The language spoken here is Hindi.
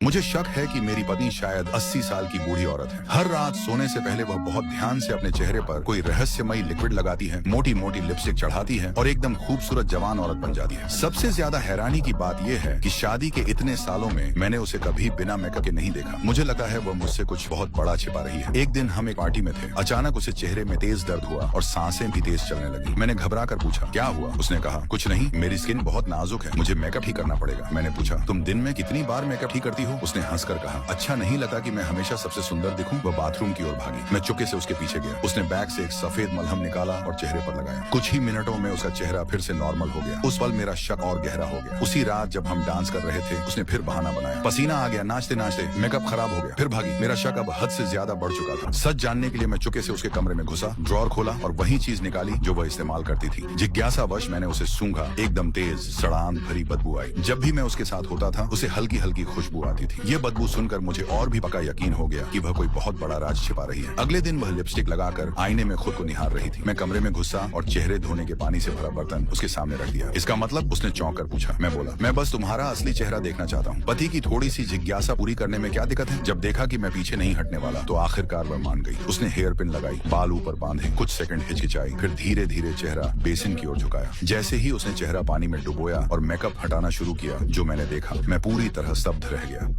मुझे शक है कि मेरी पत्नी शायद 80 साल की बूढ़ी औरत है। हर रात सोने से पहले वह बहुत ध्यान से अपने चेहरे पर कोई रहस्यमयी लिक्विड लगाती है, मोटी मोटी लिपस्टिक चढ़ाती है और एकदम खूबसूरत जवान औरत बन जाती है। सबसे ज्यादा हैरानी की बात यह है कि शादी के इतने सालों में मैंने उसे कभी बिना मेकअप के नहीं देखा। मुझे लगा है वह मुझसे कुछ बहुत बड़ा छिपा रही है। एक दिन हम एक पार्टी में थे। अचानक उसे चेहरे में तेज दर्द हुआ और सांसें भी तेज चलने लगी। मैंने घबरा कर पूछा, क्या हुआ? उसने कहा, कुछ नहीं, मेरी स्किन बहुत नाजुक है, मुझे मेकअप ही करना पड़ेगा। मैंने पूछा, तुम दिन में कितनी बार मेकअप ही करती हो? उसने हंसकर कहा, अच्छा नहीं लगा कि मैं हमेशा सबसे सुंदर दिखूं। वह बाथरूम की ओर भागी। मैं चुपके से उसके पीछे गया। उसने बैग से एक सफेद मलहम निकाला और चेहरे पर लगाया। कुछ ही मिनटों में उसका चेहरा फिर से नॉर्मल हो गया। उस पल मेरा शक और गहरा हो गया। उसी रात जब हम डांस कर रहे थे, उसने फिर बहाना बनाया। पसीना आ गया, नाचते नाचते मेकअप खराब हो गया, फिर भागी। मेरा शक अब हद से ज्यादा बढ़ चुका था। सच जानने के लिए मैं चुपके से उसके कमरे में घुसा, ड्रॉर खोला और वही चीज निकाली जो वह इस्तेमाल करती थी। जिज्ञासावश मैंने उसे सूंघा। एकदम तेज सड़ांध भरी बदबू आई। जब भी मैं उसके साथ होता था, उसे हल्की हल्की खुशबू आती थी। ये बदबू सुनकर मुझे और भी पक्का यकीन हो गया कि वह कोई बहुत बड़ा राज छिपा रही है। अगले दिन वह लिपस्टिक लगाकर आईने में खुद को निहार रही थी। मैं कमरे में घुसा और चेहरे धोने के पानी से भरा बर्तन उसके सामने रख दिया। इसका मतलब? उसने चौंक कर पूछा। मैं बोला, मैं बस तुम्हारा असली चेहरा देखना चाहता हूँ। पति की थोड़ी सी जिज्ञासा पूरी करने में क्या दिक्कत है? जब देखा कि मैं पीछे नहीं हटने वाला, तो आखिरकार वह मान गई। उसने हेयर पिन लगाई, बाल ऊपर बांधे, कुछ सेकंड हिचकिचाई, फिर धीरे धीरे चेहरा बेसिन की ओर झुकाया। जैसे ही उसने चेहरा पानी में डुबोया और मेकअप हटाना शुरू किया, जो मैंने देखा, मैं पूरी तरह स्तब्ध रह गया।